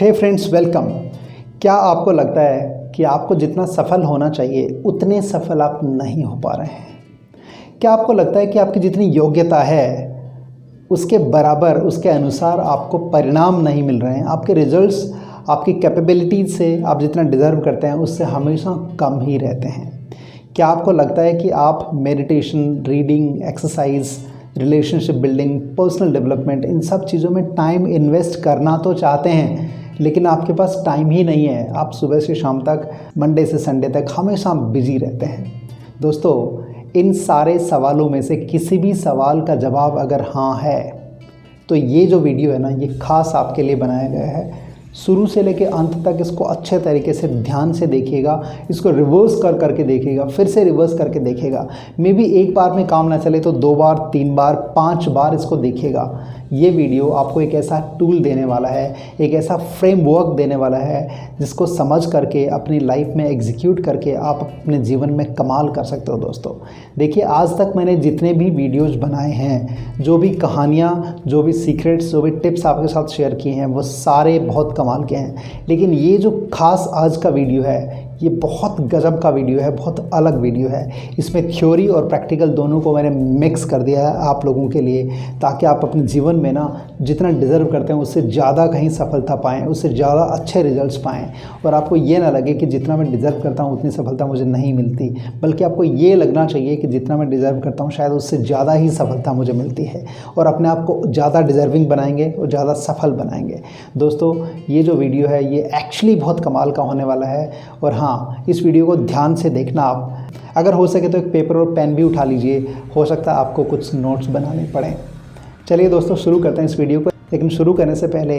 हे friends, welcome. क्या आपको लगता है कि आपको जितना सफल होना चाहिए उतने सफल आप नहीं हो पा रहे हैं? क्या आपको लगता है कि आपकी जितनी योग्यता है उसके बराबर, उसके अनुसार आपको परिणाम नहीं मिल रहे हैं? आपके रिजल्ट्स आपकी कैपेबिलिटीज से आप जितना डिज़र्व करते हैं उससे हमेशा कम ही रहते हैं। क्या आपको लगता है कि आप meditation, reading, exercise, relationship building, personal development, इन सब चीज़ों में टाइम इन्वेस्ट करना तो चाहते हैं लेकिन आपके पास टाइम ही नहीं है? आप सुबह से शाम तक, मंडे से संडे तक हमेशा बिजी रहते हैं। दोस्तों, इन सारे सवालों में से किसी भी सवाल का जवाब अगर हाँ है तो ये जो वीडियो है ना, ये खास आपके लिए बनाया गया है। शुरू से लेकर अंत तक इसको अच्छे तरीके से ध्यान से देखिएगा, इसको रिवर्स करके देखिएगा, फिर से रिवर्स करके देखिएगा। मे बी एक बार में काम ना चले तो 2 बार, 3 बार, 5 बार इसको देखिएगा। ये वीडियो आपको एक ऐसा टूल देने वाला है, एक ऐसा फ्रेमवर्क देने वाला है जिसको समझ करके अपनी लाइफ में एग्जीक्यूट करके आप अपने जीवन में कमाल कर सकते हो। दोस्तों देखिए, आज तक मैंने जितने भी वीडियोज़ बनाए हैं, जो भी कहानियाँ, जो भी सीक्रेट्स, जो भी टिप्स आपके साथ शेयर किए हैं, वो सारे बहुत कमाल के हैं। लेकिन ये जो खास आज का वीडियो है, ये बहुत गजब का वीडियो है, बहुत अलग वीडियो है। इसमें थ्योरी और प्रैक्टिकल दोनों को मैंने मिक्स कर दिया है आप लोगों के लिए, ताकि आप अपने जीवन में ना जितना डिज़र्व करते हैं उससे ज़्यादा कहीं सफलता पाएँ, उससे ज़्यादा अच्छे रिजल्ट्स पाएँ। और आपको ये ना लगे कि जितना मैं डिज़र्व करता हूँ उतनी सफलता मुझे नहीं मिलती, बल्कि आपको ये लगना चाहिए कि जितना मैं डिज़र्व करता हूँ शायद उससे ज़्यादा ही सफलता मुझे मिलती है, और अपने आप को ज़्यादा डिज़र्विंग बनाएंगे और ज़्यादा सफल बनाएंगे। दोस्तों, ये जो वीडियो है ये एक्चुअली बहुत कमाल का होने वाला है। और हाँ, इस वीडियो को ध्यान से देखना। आप अगर हो सके तो एक पेपर और पेन भी उठा लीजिए, हो सकता है आपको कुछ नोट्स बनाने पड़ें। चलिए दोस्तों, शुरू करते हैं इस वीडियो को। लेकिन शुरू करने से पहले,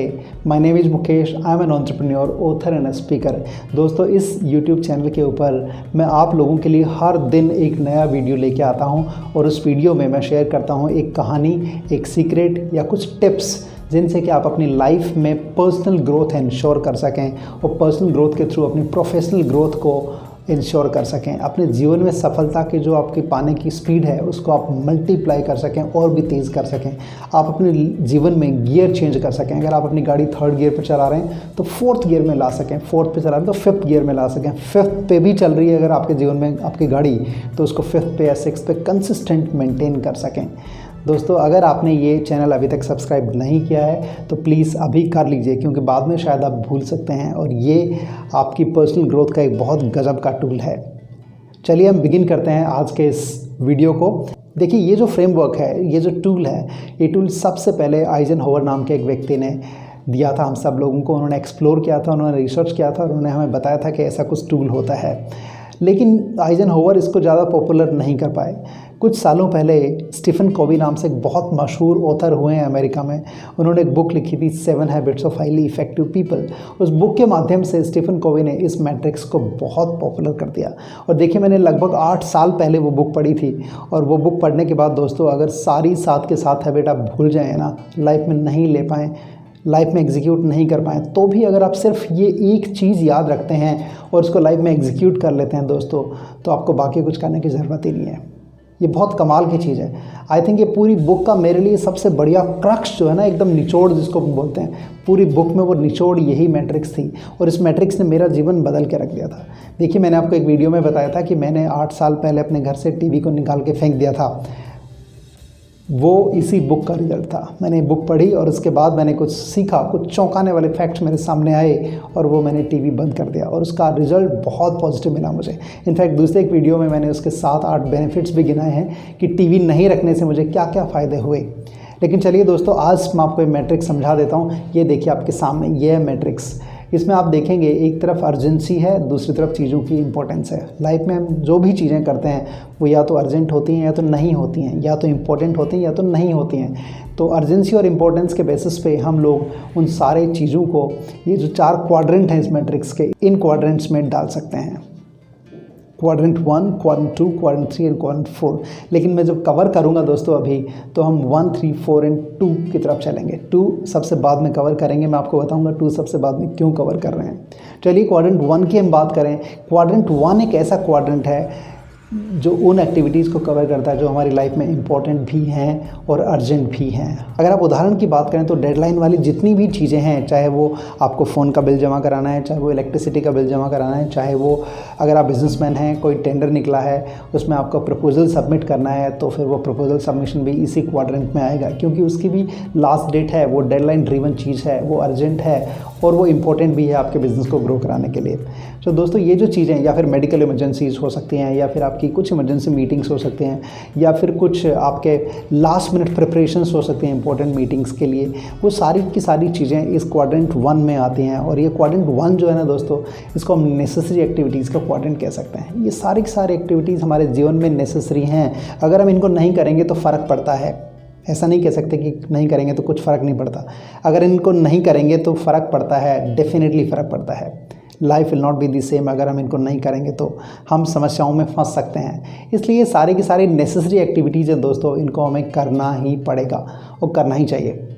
my name is Mukesh, I am an entrepreneur, author and speaker. दोस्तों, इस यूट्यूब चैनल के ऊपर मैं आप लोगों के लिए हर दिन एक नया वीडियो लेके आता हूं, और उस वीडियो में मैं शेयर करता हूं एक कहानी, एक सीक्रेट या कुछ टिप्स, जिनसे कि आप अपनी लाइफ में पर्सनल ग्रोथ इंश्योर कर सकें और पर्सनल ग्रोथ के थ्रू अपनी प्रोफेशनल ग्रोथ को इंश्योर कर सकें। अपने जीवन में सफलता की जो आपकी पाने की स्पीड है उसको आप मल्टीप्लाई कर सकें और भी तेज़ कर सकें। आप अपने जीवन में गियर चेंज कर सकें। अगर आप अपनी गाड़ी 3rd गियर पर चला रहे हैं तो 4th गियर में ला सकें, 4th पे चला रहे हैं तो 5th गियर में ला सकें, 5th पे भी चल रही है अगर आपके जीवन में आपकी गाड़ी, तो उसको 5th पे या 6th पे कंसिस्टेंट मेंटेन कर सकें। दोस्तों, अगर आपने ये चैनल अभी तक सब्सक्राइब नहीं किया है तो प्लीज़ अभी कर लीजिए, क्योंकि बाद में शायद आप भूल सकते हैं, और ये आपकी पर्सनल ग्रोथ का एक बहुत गजब का टूल है। चलिए हम बिगिन करते हैं आज के इस वीडियो को। देखिए, ये जो फ्रेमवर्क है, ये जो टूल है, ये टूल सबसे पहले आइजनहोवर नाम के एक व्यक्ति ने दिया था हम सब लोगों को। उन्होंने एक्सप्लोर किया था, उन्होंने रिसर्च किया था और उन्होंने हमें बताया था कि ऐसा कुछ टूल होता है। लेकिन आइजनहोवर इसको ज़्यादा पॉपुलर नहीं कर पाए। कुछ सालों पहले स्टीफन कोवी नाम से एक बहुत मशहूर ऑथर हुए हैं अमेरिका में, उन्होंने एक बुक लिखी थी 7 habits of highly effective people. उस बुक के माध्यम से स्टीफन कोवी ने इस मैट्रिक्स को बहुत पॉपुलर कर दिया। और देखिए, मैंने लगभग 8 साल पहले वो बुक पढ़ी थी, और वो बुक पढ़ने के बाद दोस्तों, अगर सारी 7 के 7 हैबिट आप भूल जाएँ ना, लाइफ में नहीं ले पाएँ, लाइफ में एग्जीक्यूट नहीं कर पाएँ, तो भी अगर आप सिर्फ ये एक चीज़ याद रखते हैं और उसको लाइफ में एग्जीक्यूट कर लेते हैं दोस्तों, तो आपको बाकी कुछ करने की ज़रूरत ही नहीं है। ये बहुत कमाल की चीज़ है। आई थिंक ये पूरी बुक का मेरे लिए सबसे बढ़िया क्रक्स जो है ना, एकदम निचोड़ जिसको बोलते हैं, पूरी बुक में वो निचोड़ यही मैट्रिक्स थी, और इस मैट्रिक्स ने मेरा जीवन बदल के रख दिया था। देखिए, मैंने आपको एक वीडियो में बताया था कि मैंने 8 साल पहले अपने घर से टीवी को निकाल के फेंक दिया था। वो इसी बुक का रिजल्ट था। मैंने बुक पढ़ी और उसके बाद मैंने कुछ सीखा, कुछ चौंकाने वाले फैक्ट्स मेरे सामने आए, और वो मैंने टीवी बंद कर दिया, और उसका रिजल्ट बहुत पॉजिटिव मिला मुझे। इनफैक्ट दूसरे एक वीडियो में मैंने उसके 7-8 बेनिफिट्स भी गिनाए हैं कि टीवी नहीं रखने से मुझे क्या क्या फ़ायदे हुए। लेकिन चलिए दोस्तों, आज मैं आपको मैट्रिक्स समझा देता हूँ। ये देखिए आपके सामने, ये है मैट्रिक्स। इसमें आप देखेंगे एक तरफ अर्जेंसी है, दूसरी तरफ चीज़ों की इंपॉर्टेंस है। लाइफ में हम जो भी चीज़ें करते हैं वो या तो अर्जेंट होती हैं या तो नहीं होती हैं, या तो इम्पोर्टेंट होती हैं या तो नहीं होती हैं। तो अर्जेंसी और इम्पोर्टेंस के बेसिस पे हम लोग उन सारे चीज़ों को, ये जो 4 क्वाड्रेंट हैं इस मैट्रिक्स के, इन क्वाड्रेंट्स में डाल सकते हैं। Quadrant 1, quadrant 2, quadrant 3 and quadrant 4। लेकिन मैं जब कवर करूंगा दोस्तों अभी, तो हम 1, 3, 4 एंड 2 की तरफ चलेंगे। 2 सबसे बाद में कवर करेंगे, मैं आपको बताऊंगा 2 सबसे बाद में क्यों कवर कर रहे हैं। चलिए क्वाड्रेंट 1 की हम बात करें। क्वाड्रेंट 1 एक ऐसा क्वाड्रेंट है जो उन एक्टिविटीज़ को कवर करता है जो हमारी लाइफ में इम्पॉर्टेंट भी हैं और अर्जेंट भी हैं। अगर आप उदाहरण की बात करें तो डेडलाइन वाली जितनी भी चीज़ें हैं, चाहे वो आपको फ़ोन का बिल जमा कराना है, चाहे वो इलेक्ट्रिसिटी का बिल जमा कराना है, चाहे वो अगर आप बिजनेसमैन हैं, कोई टेंडर निकला है उसमें आपको प्रपोजल सबमिट करना है, तो फिर वो प्रपोजल सबमिशन भी इसी क्वाड्रेंट में आएगा, क्योंकि उसकी भी लास्ट डेट है, वो डेडलाइन ड्रिवन चीज़ है, वो अर्जेंट है और वो इम्पोर्टेंट भी है आपके बिज़नेस को ग्रो कराने के लिए। तो दोस्तों ये जो चीज़ें, या फिर मेडिकल इमरजेंसीज़ हो सकती हैं, या फिर आपकी कुछ इमरजेंसी मीटिंग्स हो सकते हैं, या फिर कुछ आपके लास्ट मिनट प्रिपरेशंस हो सकती हैं इंपॉर्टेंट मीटिंग्स के लिए, वो सारी की सारी चीज़ें इस क्वाड्रेंट 1 में आती हैं। और ये क्वाड्रेंट 1 जो है ना दोस्तों, इसको हम नेसेसरी एक्टिविटीज़ का क्वाड्रेंट कह सकते हैं। ये सारी की सारी एक्टिविटीज़ हमारे जीवन में नेसेसरी हैं। अगर हम इनको नहीं करेंगे तो फ़र्क पड़ता है, ऐसा नहीं कह सकते कि नहीं करेंगे तो कुछ फ़र्क नहीं पड़ता। अगर इनको नहीं करेंगे तो फ़र्क पड़ता है, डेफिनेटली फ़र्क पड़ता है। Life will not be the same. अगर हम इनको नहीं करेंगे तो हम समस्याओं में फंस सकते हैं। इसलिए ये सारी की सारी नेसेसरी एक्टिविटीज़ हैं दोस्तों, इनको हमें करना ही पड़ेगा और करना ही चाहिए।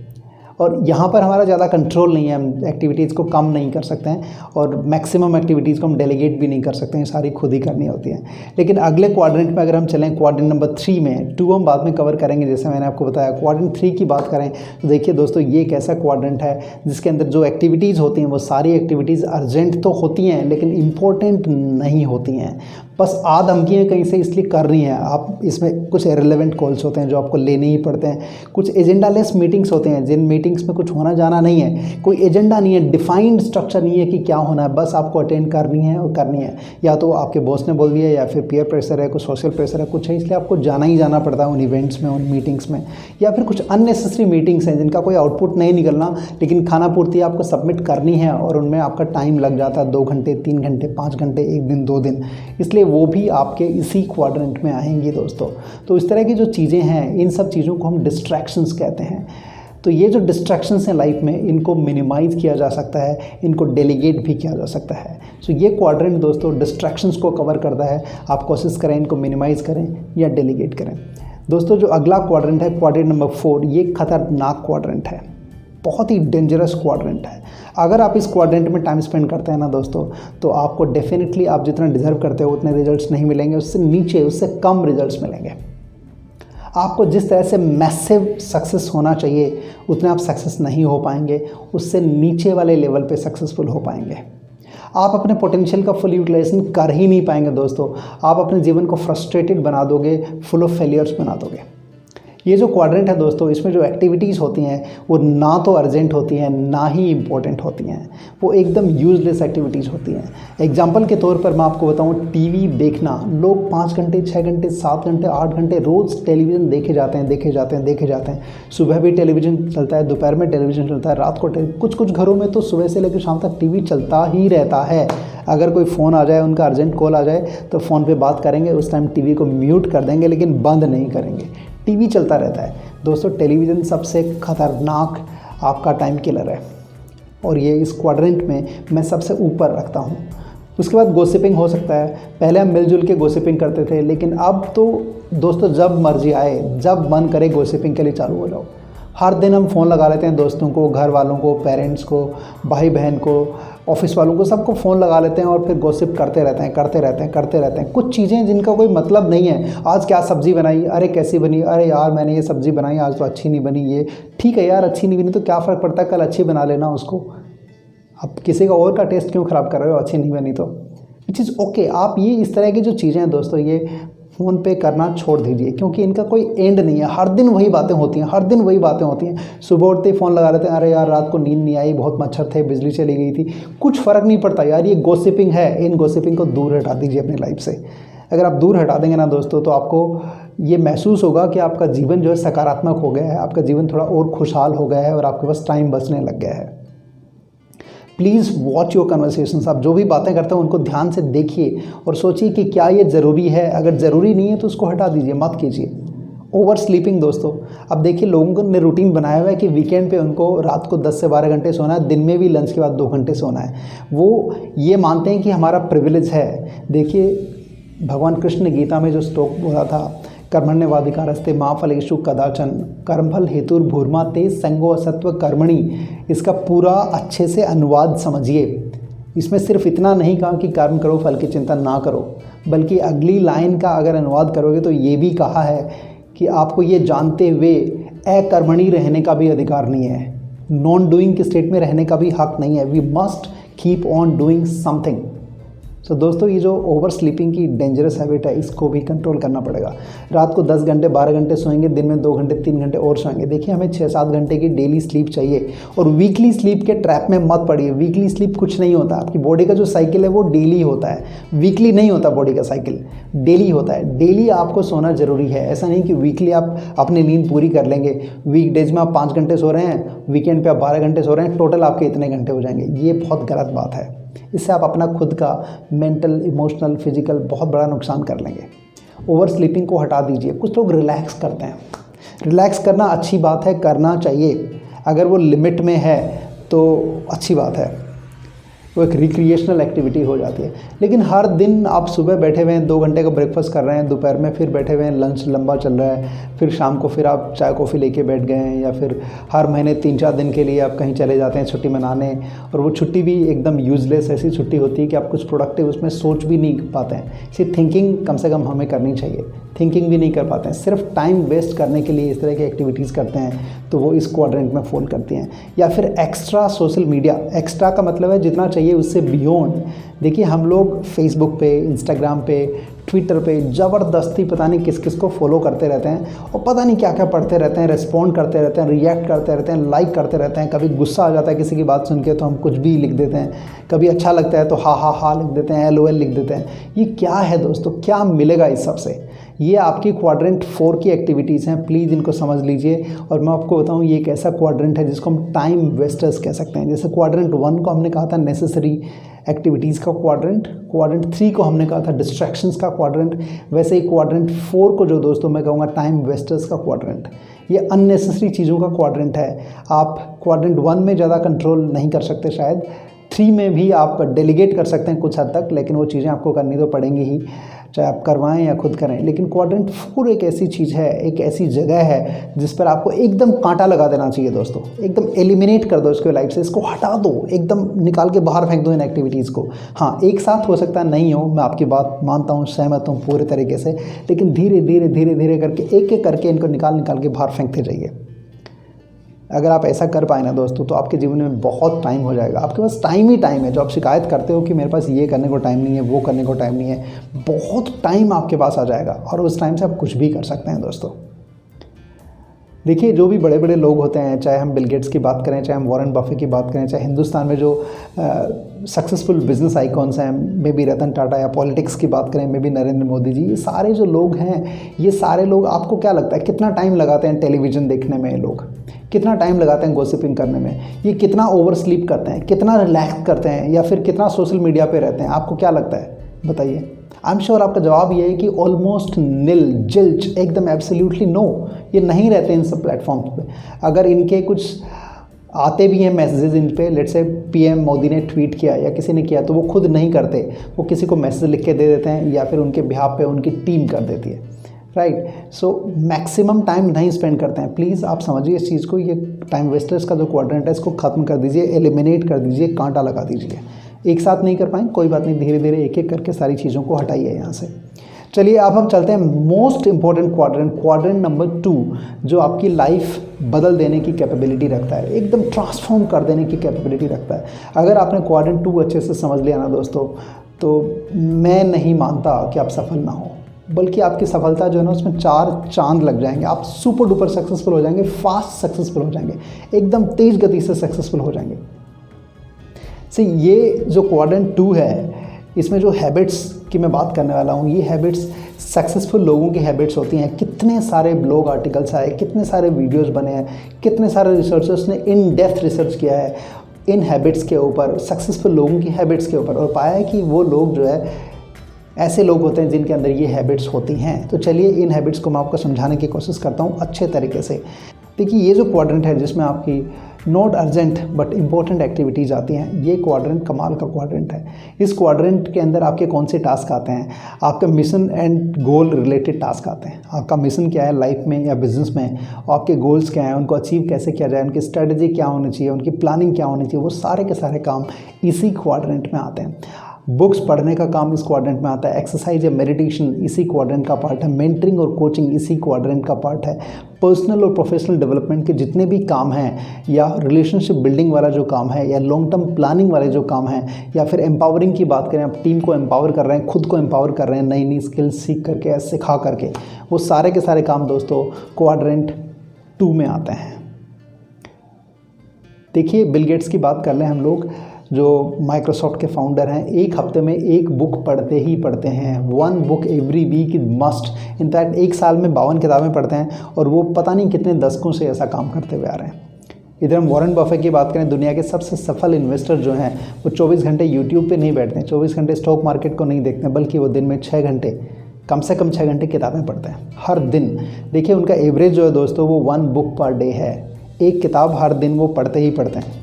और यहाँ पर हमारा ज़्यादा कंट्रोल नहीं है, हम एक्टिविटीज़ को कम नहीं कर सकते हैं और मैक्सिमम एक्टिविटीज़ को हम डेलीगेट भी नहीं कर सकते हैं, सारी खुद ही करनी होती हैं। लेकिन अगले क्वाड्रेंट में अगर हम चलें, क्वाड्रेंट नंबर 3 में, 2 हम बाद में कवर करेंगे जैसे मैंने आपको बताया। क्वाड्रेंट 3 की बात करें तो देखिए दोस्तों, ये एक ऐसा क्वाड्रेंट है जिसके अंदर जो एक्टिविटीज़ होती हैं वो सारी एक्टिविटीज़ अर्जेंट तो होती हैं लेकिन इम्पोर्टेंट नहीं होती हैं, बस आधमकियाँ कहीं से इसलिए कर रही हैं। आप इसमें कुछ इररिलेवेंट कॉल्स होते हैं जो आपको लेने ही पड़ते हैं, कुछ एजेंडा लेस मीटिंग्स होते हैं जिन मीटिंग्स में कुछ होना जाना नहीं है, कोई एजेंडा नहीं है, डिफाइंड स्ट्रक्चर नहीं है कि क्या होना है, बस आपको अटेंड करनी है और करनी है। या तो आपके बॉस ने बोल दिया, या फिर पीयर प्रेशर है, कुछ सोशल प्रेशर है, कुछ है, इसलिए आपको जाना ही जाना पड़ता है उन इवेंट्स में, उन मीटिंग्स में। या फिर कुछ अननेसेसरी मीटिंग्स हैं जिनका कोई आउटपुट नहीं निकलना, लेकिन खाना पूर्ति आपको सबमिट करनी है और उनमें आपका टाइम लग जाता है 2 घंटे, 3 घंटे, 5 घंटे, 1 दिन, 2 दिन, इसलिए वो भी आपके इसी क्वाड्रेंट में आएंगी दोस्तों। तो इस तरह की जो चीज़ें हैं, इन सब चीज़ों को हम डिस्ट्रैक्शंस कहते हैं। तो ये जो डिस्ट्रैक्शंस हैं लाइफ में, इनको मिनिमाइज़ किया जा सकता है, इनको डेलीगेट भी किया जा सकता है। सो ये क्वाड्रेंट दोस्तों डिस्ट्रैक्शंस को कवर करता है। आप कोशिश करें इनको मिनिमाइज़ करें या डेलीगेट करें। दोस्तों जो अगला क्वाड्रेंट है, क्वाड्रेंट नंबर 4, ये खतरनाक क्वाड्रेंट है, बहुत ही डेंजरस क्वाड्रेंट है। अगर आप इस क्वाड्रेंट में टाइम स्पेंड करते हैं ना दोस्तों, तो आपको डेफिनेटली आप जितना डिज़र्व करते हो उतने रिजल्ट्स नहीं मिलेंगे, उससे नीचे, उससे कम रिजल्ट्स मिलेंगे। आपको जिस तरह से मैसिव सक्सेस होना चाहिए उतने आप सक्सेस नहीं हो पाएंगे, उससे नीचे वाले लेवल पे सक्सेसफुल हो पाएंगे। आप अपने पोटेंशियल का फुल यूटिलाइजेशन कर ही नहीं पाएंगे दोस्तों। आप अपने जीवन को फ्रस्ट्रेटेड बना दोगे, फुल ऑफ फेलियर्स बना दोगे। ये जो क्वाड्रेंट है दोस्तों, इसमें जो एक्टिविटीज़ होती हैं वो ना तो अर्जेंट होती हैं, ना ही इम्पोर्टेंट होती हैं, वो एकदम यूजलेस एक्टिविटीज़ होती हैं। एग्जाम्पल के तौर पर मैं आपको बताऊं, टीवी देखना, लोग 5 घंटे, 6 घंटे, 7 घंटे, 8 घंटे रोज़ टेलीविज़न देखे जाते हैं। सुबह भी टेलीविज़न चलता है, दोपहर में टेलीविज़न चलता है, रात को कुछ घरों में तो सुबह से लेकर शाम तक टीवी चलता ही रहता है। अगर कोई फ़ोन आ जाए, उनका अर्जेंट कॉल आ जाए तो फ़ोन पे बात करेंगे, उस टाइम टीवी को म्यूट कर देंगे लेकिन बंद नहीं करेंगे, टीवी चलता रहता है। दोस्तों टेलीविज़न सबसे खतरनाक आपका टाइम किलर है और ये इस क्वाड्रेंट में मैं सबसे ऊपर रखता हूँ। उसके बाद गॉसिपिंग हो सकता है। पहले हम मिलजुल के गॉसिपिंग करते थे, लेकिन अब तो दोस्तों जब मर्जी आए, जब मन करे गॉसिपिंग के लिए चालू हो जाओ। हर दिन हम फ़ोन लगा लेते हैं दोस्तों को, घर वालों को, पेरेंट्स को, भाई बहन को, ऑफिस वालों को, सबको फ़ोन लगा लेते हैं और फिर गॉसिप करते रहते हैं। कुछ चीज़ें जिनका कोई मतलब नहीं है। आज क्या सब्ज़ी बनाई, अरे कैसी बनी, अरे यार मैंने ये सब्ज़ी बनाई आज तो अच्छी नहीं बनी। ये ठीक है यार, अच्छी नहीं बनी तो क्या फ़र्क पड़ता है, कल अच्छी बना लेना उसको। अब किसी का और का टेस्ट क्यों ख़राब कर रहे हो, अच्छी नहीं बनी तो, विच इज़ ओके। आप ये इस तरह की जो चीज़ें हैं दोस्तों, ये फ़ोन पे करना छोड़ दीजिए, क्योंकि इनका कोई एंड नहीं है। हर दिन वही बातें होती हैं, सुबह उठते ही फ़ोन लगा लेते हैं, अरे यार रात को नींद नहीं आई, बहुत मच्छर थे, बिजली चली गई थी। कुछ फ़र्क नहीं पड़ता यार, ये गॉसिपिंग है। इन गॉसिपिंग को दूर हटा दीजिए अपनी लाइफ से। अगर आप दूर हटा देंगे ना दोस्तों, तो आपको ये महसूस होगा कि आपका जीवन जो है सकारात्मक हो गया है, आपका जीवन थोड़ा और खुशहाल हो गया है और आपके पास टाइम बचने लग गया है। Please watch your conversations. आप जो भी बातें करते हैं उनको ध्यान से देखिए और सोचिए कि क्या ये ज़रूरी है। अगर ज़रूरी नहीं है तो उसको हटा दीजिए, मत कीजिए। ओवर स्लीपिंग दोस्तों, अब देखिए लोगों ने रूटीन बनाया हुआ है कि वीकेंड पे उनको रात को 10 से 12 घंटे सोना है, दिन में भी लंच के बाद 2 घंटे सोना है। वो ये मानते हैं कि हमारा प्रिविलेज है। देखिए भगवान कृष्ण ने गीता में जो श्लोक बोला था, कर्मण्येवाधिकारस्ते मा फलेषु कदाचन कर्मफल हेतुर्भूर्मा ते संगो असत्व कर्मणि, इसका पूरा अच्छे से अनुवाद समझिए। इसमें सिर्फ इतना नहीं कहा कि कर्म करो फल की चिंता ना करो, बल्कि अगली लाइन का अगर अनुवाद करोगे तो ये भी कहा है कि आपको ये जानते हुए अकर्मणी रहने का भी अधिकार नहीं है, नॉन डूइंग के स्टेट में रहने का भी हक नहीं है। We must keep on doing something. So दोस्तों, ये जो ओवर स्लीपिंग की डेंजरस हैबिट है, इसको भी कंट्रोल करना पड़ेगा। रात को 10 घंटे 12 घंटे सोएंगे, दिन में 2 घंटे 3 घंटे और सोएंगे। देखिए, हमें 6-7 घंटे की डेली स्लीप चाहिए। और वीकली स्लीप के ट्रैप में मत पड़िए। वीकली स्लीप कुछ नहीं होता। आपकी बॉडी का जो साइकिल है वो डेली होता है, वीकली नहीं होता। बॉडी का साइकिल डेली होता है। डेली आपको सोना ज़रूरी है। ऐसा नहीं कि वीकली आप अपनी नींद पूरी कर लेंगे। वीकडेज में आप 5 घंटे सो रहे हैं, वीकेंड पे आप 12 घंटे सो रहे हैं, टोटल आपके इतने घंटे हो जाएंगे। ये बहुत गलत बात है। इससे आप अपना खुद का मेंटल, इमोशनल, फिजिकल बहुत बड़ा नुकसान कर लेंगे। ओवर स्लीपिंग को हटा दीजिए। कुछ लोग रिलैक्स करते हैं। रिलैक्स करना अच्छी बात है, करना चाहिए। अगर वो लिमिट में है तो अच्छी बात है, वो एक रिक्रिएशनल एक्टिविटी हो जाती है। लेकिन हर दिन आप सुबह बैठे हुए हैं, 2 घंटे का ब्रेकफास्ट कर रहे हैं, दोपहर में फिर बैठे हुए हैं, लंच लंबा चल रहा है, फिर शाम को फिर आप चाय कॉफ़ी लेके बैठ गए हैं, या फिर हर महीने 3-4 दिन के लिए आप कहीं चले जाते हैं छुट्टी मनाने, और वो छुट्टी भी एकदम यूज़लेस ऐसी छुट्टी होती है कि आप कुछ प्रोडक्टिव उसमें सोच भी नहीं पाते हैं। इसी थिंकिंग कम से कम हमें करनी चाहिए। थिंकिंग भी नहीं कर पाते हैं, सिर्फ टाइम वेस्ट करने के लिए इस तरह की एक्टिविटीज़ करते हैं, तो वो इस क्वाड्रेंट में फॉल करती हैं। या फिर एक्स्ट्रा सोशल मीडिया, एक्स्ट्रा का मतलब है जितना चाहिए उससे बियॉन्ड। देखिए, हम लोग फेसबुक पे, इंस्टाग्राम पे, ट्विटर पे ज़बरदस्ती पता नहीं किस किस को फॉलो करते रहते हैं, और पता नहीं क्या क्या पढ़ते रहते हैं, रिस्पॉन्ड करते रहते हैं, रिएक्ट करते रहते हैं, लाइक करते रहते हैं। कभी गुस्सा आ जाता है किसी की बात सुन के तो हम कुछ भी लिख देते हैं, कभी अच्छा लगता है तो हा लिख देते हैं, LOL लिख देते हैं। ये क्या है दोस्तों? क्या मिलेगा इस सब से? ये आपकी क्वाड्रेंट 4 की एक्टिविटीज़ हैं। प्लीज़ इनको समझ लीजिए। और मैं आपको बताऊं, ये एक ऐसा क्वाड्रेंट है जिसको हम टाइम वेस्टर्स कह सकते हैं। जैसे क्वाड्रेंट 1 को हमने कहा था नेसेसरी एक्टिविटीज़ का क्वाड्रेंट, क्वाड्रेंट 3 को हमने कहा था डिस्ट्रैक्शंस का क्वाड्रेंट, वैसे ही क्वाड्रेंट 4 को जो दोस्तों मैं कहूँगा टाइम वेस्टर्स का क्वाड्रेंट, ये अननेसेसरी चीज़ों का क्वाड्रेंट है। आप क्वाड्रेंट 1 में ज़्यादा कंट्रोल नहीं कर सकते, शायद 3 में भी आप डेलीगेट कर सकते हैं कुछ हद तक, लेकिन वो चीज़ें आपको करनी तो पड़ेंगी ही, चाहे आप करवाएं या खुद करें। लेकिन क्वाड्रेंट 4 एक ऐसी चीज़ है, एक ऐसी जगह है जिस पर आपको एकदम कांटा लगा देना चाहिए दोस्तों। एकदम एलिमिनेट कर दो इसको लाइफ से, इसको हटा दो, एकदम निकाल के बाहर फेंक दो इन एक्टिविटीज़ को। हाँ, एक साथ हो सकता है नहीं हो, मैं आपकी बात मानता हूँ, सहमत हूँ पूरे तरीके से, लेकिन धीरे धीरे धीरे धीरे करके एक एक करके इनको निकाल के बाहर फेंकते जाइए। अगर आप ऐसा कर पाए ना दोस्तों, तो आपके जीवन में बहुत टाइम हो जाएगा। आपके पास टाइम ही टाइम है। जो आप शिकायत करते हो कि मेरे पास ये करने को टाइम नहीं है, वो करने को टाइम नहीं है, बहुत टाइम आपके पास आ जाएगा, और उस टाइम से आप कुछ भी कर सकते हैं दोस्तों। देखिए, जो भी बड़े बड़े लोग होते हैं, चाहे हम बिल गेट्स की बात करें, चाहे हम वॉरेन बफे की बात करें, चाहे हिंदुस्तान में जो सक्सेसफुल बिजनेस आइकॉन्स हैं, मे बी रतन टाटा, या पॉलिटिक्स की बात करें, मे बी नरेंद्र मोदी जी, ये सारे जो लोग हैं, ये सारे लोग, आपको क्या लगता है कितना टाइम लगाते हैं टेलीविज़न देखने में? लोग कितना टाइम लगाते हैं गॉसिपिंग करने में? ये कितना ओवर स्लीप करते हैं, कितना रिलैक्स करते हैं, या फिर कितना सोशल मीडिया पे रहते हैं? आपको क्या लगता है, बताइए। आई एम श्योर आपका जवाब ये है कि ऑलमोस्ट नील, जिल्च, एकदम एब्सोल्युटली नो, ये नहीं रहते इन सब प्लेटफॉर्म्स पे। अगर इनके कुछ आते भी हैं मैसेजेस इन पे, लेट्स से PM मोदी ने ट्वीट किया या किसी ने किया, तो वो खुद नहीं करते, वो किसी को मैसेज लिख के दे देते हैं, या फिर उनके बिहाफ पे उनकी टीम कर देती है, राइट। सो मैक्सिमम टाइम नहीं स्पेंड करते हैं। प्लीज़ आप समझिए इस चीज़ को। ये टाइम वेस्टर्स का जो क्वाड्रेंट है, इसको ख़त्म कर दीजिए, एलिमिनेट कर दीजिए, कांटा लगा दीजिए। एक साथ नहीं कर पाएँ, कोई बात नहीं, धीरे धीरे एक एक करके सारी चीज़ों को हटाइए यहाँ से। चलिए, अब हम चलते हैं most important quadrant, quadrant number 2, जो आपकी लाइफ बदल देने की कैपेबिलिटी रखता है, एकदम ट्रांसफॉर्म कर देने की कैपेबिलिटी रखता है। अगर आपने क्वाड्रेंट 2 अच्छे से समझ लिया ना दोस्तों, तो मैं नहीं मानता कि आप सफल ना हो, बल्कि आपकी सफलता जो है ना, उसमें 4 चांद लग जाएंगे। आप सुपर डुपर सक्सेसफुल हो जाएंगे, फास्ट सक्सेसफुल हो जाएंगे, एकदम तेज़ गति से सक्सेसफुल हो जाएंगे। ये जो क्वाड्रेंट 2 है, इसमें जो हैबिट्स की मैं बात करने वाला हूँ, ये हैबिट्स सक्सेसफुल लोगों की हैबिट्स होती हैं। कितने सारे ब्लॉग आर्टिकल्स आए, कितने सारे वीडियोस बने हैं, कितने सारे रिसर्चर्स ने इन डेप्थ रिसर्च किया है इन हैबिट्स के ऊपर, सक्सेसफुल लोगों की हैबिट्स के ऊपर, और पाया है कि वो लोग जो है ऐसे लोग होते हैं जिनके अंदर ये हैबिट्स होती हैं। तो चलिए, इन हैबिट्स को मैं आपको समझाने की कोशिश करता हूँ अच्छे तरीके से। देखिए, ये जो क्वाड्रेंट है जिसमें आपकी not urgent but important activities आती हैं, ये क्वाड्रेंट कमाल का क्वाड्रेंट है। इस क्वाड्रेंट के अंदर आपके कौन से टास्क आते हैं? आपका mission and goal related task आते हैं। आपका मिशन क्या है लाइफ में या बिजनेस में, और आपके गोल्स क्या हैं, उनको अचीव कैसे किया जाए, उनकी स्ट्रेटजी क्या होनी चाहिए, उनकी प्लानिंग क्या होनी चाहिए, वो सारे के सारे काम इसी क्वाड्रेंट में आते हैं। बुक्स पढ़ने का काम इस क्वाड्रेंट में आता है, एक्सरसाइज या मेडिटेशन इसी क्वाड्रेंट का पार्ट है, मेंटरिंग और कोचिंग इसी क्वाड्रेंट का पार्ट है, पर्सनल और प्रोफेशनल डेवलपमेंट के जितने भी काम हैं या रिलेशनशिप बिल्डिंग वाला जो काम है या लॉन्ग टर्म प्लानिंग वाले जो काम हैं या फिर एम्पावरिंग की बात करें, आप टीम को एम्पावर कर रहे हैं, खुद को एम्पावर कर रहे हैं नई नई स्किल्स सीख करके या सिखा करके, वो सारे के सारे काम दोस्तों क्वाड्रेंट 2 में आते हैं। देखिए बिल गेट्स की बात कर लें हम लोग, जो माइक्रोसॉफ्ट के फाउंडर हैं, एक हफ्ते में एक बुक पढ़ते ही पढ़ते हैं, 1 book every week is must. In fact एक साल में 52 किताबें पढ़ते हैं और वो पता नहीं कितने दशकों से ऐसा काम करते हुए आ रहे हैं। इधर हम वॉरेन बफेट की बात करें, दुनिया के सबसे सफल इन्वेस्टर जो हैं वो 24 घंटे यूट्यूब पे नहीं बैठते हैं, 24 घंटे स्टॉक मार्केट को नहीं देखते हैं, बल्कि वो दिन में 6 घंटे, कम से कम 6 घंटे किताबें पढ़ते हैं हर दिन। देखिए उनका एवरेज जो है दोस्तों वो 1 बुक पर डे है, एक किताब हर दिन वो पढ़ते ही पढ़ते हैं,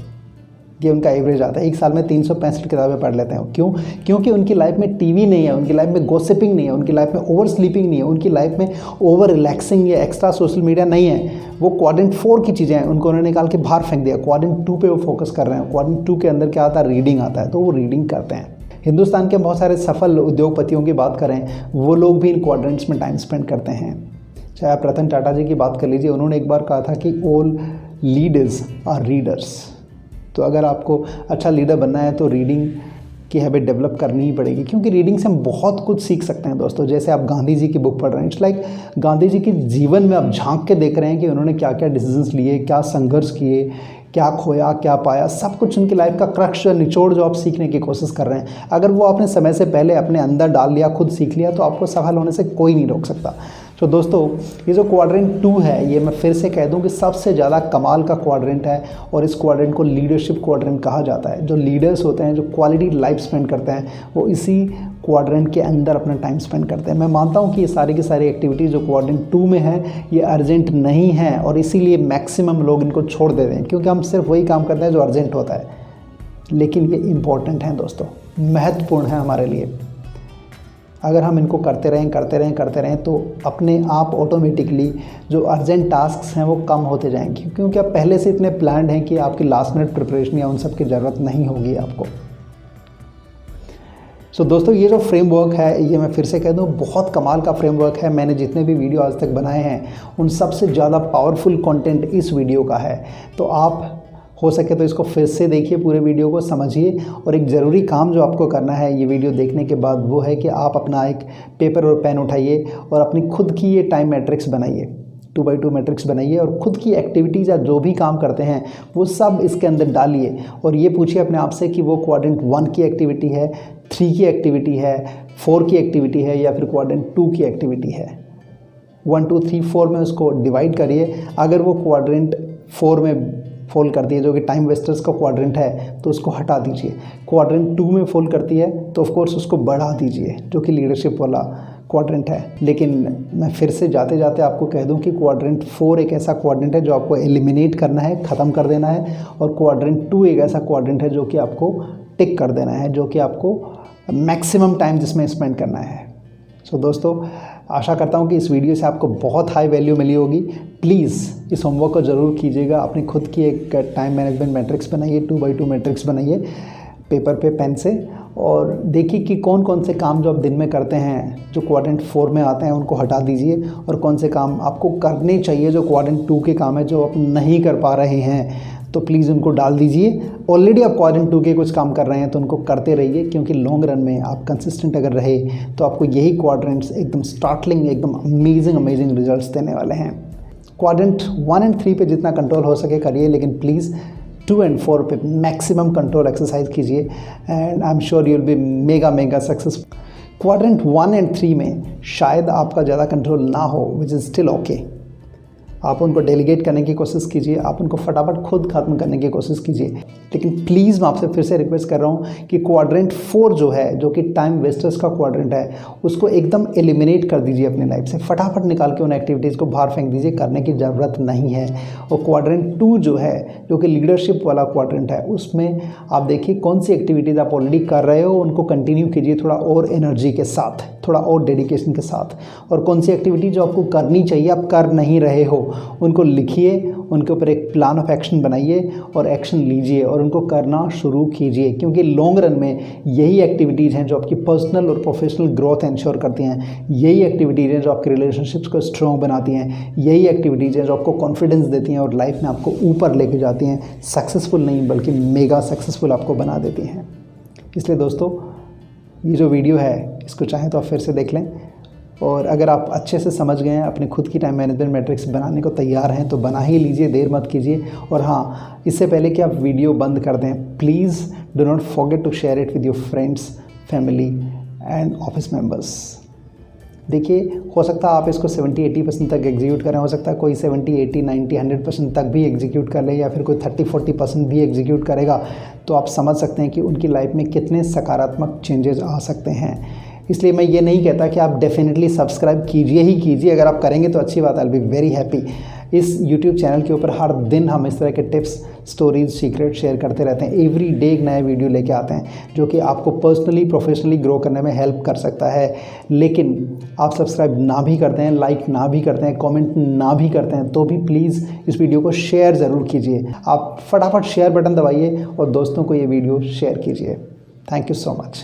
ये उनका एवरेज आता है। एक साल में 365 किताबें पढ़ लेते हैं। क्यों? क्योंकि उनकी लाइफ में टीवी नहीं है, उनकी लाइफ में गॉसिपिंग नहीं है, उनकी लाइफ में ओवर स्लीपिंग नहीं है, उनकी लाइफ में ओवर रिलैक्सिंग या एक्स्ट्रा सोशल मीडिया नहीं है। वो क्वाड्रेंट 4 की चीज़ें हैं, उनको उन्होंने निकाल के बाहर फेंक दिया, क्वाड्रेंट 2 पे वो फोकस कर रहे हैं। क्वाड्रेंट 2 के अंदर क्या आता है? रीडिंग आता है, तो वो रीडिंग करते हैं। हिंदुस्तान के बहुत सारे सफल उद्योगपतियों की बात करें, वो लोग भी इन क्वाड्रेंट्स में टाइम स्पेंड करते हैं। चाहे आप रतन टाटा जी की बात कर लीजिए, उन्होंने एक बार कहा था कि ऑल लीडर्स आर रीडर्स। तो अगर आपको अच्छा लीडर बनना है तो रीडिंग की हैबिट डेवलप करनी ही पड़ेगी, क्योंकि रीडिंग से हम बहुत कुछ सीख सकते हैं दोस्तों। जैसे आप गांधी जी की बुक पढ़ रहे हैं, इट्स लाइक गांधी जी के जीवन में आप झांक के देख रहे हैं कि उन्होंने क्या क्या डिसीजंस लिए, क्या संघर्ष किए, क्या खोया क्या पाया, सब कुछ उनकी लाइफ का क्रक्स या निचोड़ जो आप सीखने की कोशिश कर रहे हैं, अगर वो आपने समय से पहले अपने अंदर डाल लिया, खुद सीख लिया, तो आपको सफल होने से कोई नहीं रोक सकता। तो दोस्तों ये जो क्वाड्रेंट 2 है, ये मैं फिर से कह दूं कि सबसे ज़्यादा कमाल का क्वाड्रेंट है और इस क्वाड्रेंट को लीडरशिप क्वाड्रेंट कहा जाता है। जो लीडर्स होते हैं, जो क्वालिटी लाइफ स्पेंड करते हैं, वो इसी क्वाड्रेंट के अंदर अपना टाइम स्पेंड करते हैं। मैं मानता हूं कि ये सारी की सारी एक्टिविटीज़ जो क्वाड्रेंट 2 में है ये अर्जेंट नहीं है और इसीलिए मैक्सिमम लोग इनको छोड़ देते हैं, क्योंकि हम सिर्फ वही काम करते हैं जो अर्जेंट होता है। लेकिन ये इम्पॉर्टेंट हैं दोस्तों, महत्वपूर्ण है हमारे लिए। अगर हम इनको करते रहें तो अपने आप ऑटोमेटिकली जो अर्जेंट टास्क्स हैं वो कम होते जाएंगे, क्योंकि आप पहले से इतने प्लान्ड हैं कि आपकी लास्ट मिनट प्रिपरेशन या उन सब की ज़रूरत नहीं होगी आपको। सो दोस्तों ये जो फ्रेमवर्क है, ये मैं फिर से कह दूं बहुत कमाल का फ्रेमवर्क है। मैंने जितने भी वीडियो आज तक बनाए हैं उन सबसे ज़्यादा पावरफुल कंटेंट इस वीडियो का है। तो आप हो सके तो इसको फिर से देखिए, पूरे वीडियो को समझिए। और एक ज़रूरी काम जो आपको करना है ये वीडियो देखने के बाद, वो है कि आप अपना एक पेपर और पेन उठाइए और अपनी खुद की ये टाइम मैट्रिक्स बनाइए, 2x2 मैट्रिक्स बनाइए और खुद की एक्टिविटीज़ या जो भी काम करते हैं वो सब इसके अंदर डालिए। और ये पूछिए अपने आप से कि वो क्वाड्रेंट 1 की एक्टिविटी है, 3 की एक्टिविटी है, 4 की एक्टिविटी है या फिर क्वाड्रेंट 2 की एक्टिविटी है। 1 2 3 4 में उसको डिवाइड करिए। अगर वो क्वाड्रेंट 4 में फॉल करती है, जो कि टाइम वेस्टर्स का क्वाड्रेंट है, तो उसको हटा दीजिए। क्वाड्रेंट 2 में फॉल करती है तो ऑफ कोर्स उसको बढ़ा दीजिए, जो कि लीडरशिप वाला क्वाड्रेंट है। लेकिन मैं फिर से जाते जाते आपको कह दूं कि क्वाड्रेंट 4 एक ऐसा क्वाड्रेंट है जो आपको एलिमिनेट करना है, ख़त्म कर देना है, और क्वाड्रेंट 2 एक ऐसा क्वाड्रेंट है जो कि आपको टिक कर देना है, जो कि आपको मैक्सिमम टाइम जिसमें स्पेंड करना है। सो दोस्तों आशा करता हूँ कि इस वीडियो से आपको बहुत हाई वैल्यू मिली होगी। प्लीज़ इस होमवर्क को ज़रूर कीजिएगा, अपनी खुद की एक टाइम मैनेजमेंट मैट्रिक्स बनाइए, 2x2 मैट्रिक्स बनाइए पेपर पे पेन से, और देखिए कि कौन कौन से काम जो आप दिन में करते हैं जो क्वाड्रेंट 4 में आते हैं उनको हटा दीजिए, और कौन से काम आपको करने चाहिए जो क्वाड्रेंट 2 के काम है जो आप नहीं कर पा रहे हैं तो प्लीज़ उनको डाल दीजिए। ऑलरेडी आप क्वाड्रेंट 2 के कुछ काम कर रहे हैं तो उनको करते रहिए, क्योंकि लॉन्ग रन में आप कंसिस्टेंट अगर रहे तो आपको यही क्वाड्रेंट्स एकदम स्टार्टलिंग एकदम अमेजिंग रिजल्ट्स देने वाले हैं। क्वाड्रेंट 1 और 3 पे जितना कंट्रोल हो सके करिए, लेकिन प्लीज़ 2 और 4 पे मैक्सिमम कंट्रोल एक्सरसाइज कीजिए, and I am sure you will be mega successful. Quadrant 1 और 3 में शायद आपका ज़्यादा कंट्रोल ना हो, विच इज़ स्टिल ओके। आप उनको डेलीगेट करने की कोशिश कीजिए, आप उनको फटाफट खुद ख़त्म करने की कोशिश कीजिए, लेकिन प्लीज़ मैं आपसे फिर से रिक्वेस्ट कर रहा हूँ कि क्वाड्रेंट 4 जो है, जो कि टाइम वेस्टर्स का क्वाड्रेंट है, उसको एकदम एलिमिनेट कर दीजिए अपनी लाइफ से, फटाफट निकाल के उन एक्टिविटीज़ को बाहर फेंक दीजिए, करने की ज़रूरत नहीं है। और क्वाड्रेंट 2 जो है, जो कि लीडरशिप वाला क्वाड्रेंट है, उसमें आप देखिए कौन सी एक्टिविटीज़ आप ऑलरेडी कर रहे हो, उनको कंटिन्यू कीजिए थोड़ा और एनर्जी के साथ, थोड़ा और डेडिकेशन के साथ, और कौन सी एक्टिविटी जो आपको करनी चाहिए आप कर नहीं रहे हो उनको लिखिए, उनके ऊपर एक प्लान ऑफ एक्शन बनाइए और एक्शन लीजिए, और उनको करना शुरू कीजिए, क्योंकि लॉन्ग रन में यही एक्टिविटीज़ हैं जो आपकी पर्सनल और प्रोफेशनल ग्रोथ इंश्योर करती हैं। यही एक्टिविटीज़ हैं जो आपके रिलेशनशिप्स को स्ट्रॉन्ग बनाती हैं। यही एक्टिविटीज़ हैं जो आपको कॉन्फिडेंस देती हैं और लाइफ में आपको ऊपर लेके जाती हैं। सक्सेसफुल नहीं बल्कि मेगा सक्सेसफुल आपको बना देती हैं। इसलिए दोस्तों, ये जो वीडियो है इसको चाहें तो आप फिर से देख लें, और अगर आप अच्छे से समझ गए हैं, अपनी खुद की टाइम मैनेजमेंट मैट्रिक्स बनाने को तैयार हैं तो बना ही लीजिए, देर मत कीजिए। और हाँ, इससे पहले कि आप वीडियो बंद कर दें, please do not forget to share it with your friends, family and office members. देखिए, हो सकता है आप इसको 70-80% तक एग्जीक्यूट करें, हो सकता है कोई 70, 80, 90, 100% तक भी एग्जीक्यूट कर ले, या फिर कोई 30-40% भी एग्जीक्यूट करेगा, तो आप समझ सकते हैं कि उनकी लाइफ में कितने सकारात्मक चेंजेस आ सकते हैं। इसलिए मैं ये नहीं कहता कि आप डेफिनेटली सब्सक्राइब कीजिए ही कीजिए, अगर आप करेंगे तो अच्छी बात है, I will be very happy. इस YouTube चैनल के ऊपर हर दिन हम इस तरह के टिप्स, स्टोरीज, सीक्रेट शेयर करते रहते हैं। एवरी डे एक नया वीडियो लेके आते हैं जो कि आपको पर्सनली, प्रोफेशनली ग्रो करने में हेल्प कर सकता है। लेकिन आप सब्सक्राइब ना भी करते हैं, लाइक ना भी करते हैं, कमेंट ना भी करते हैं, तो भी प्लीज़ इस वीडियो को शेयर ज़रूर कीजिए। आप फटाफट शेयर बटन दबाइए और दोस्तों को ये वीडियो शेयर कीजिए। Thank you so much.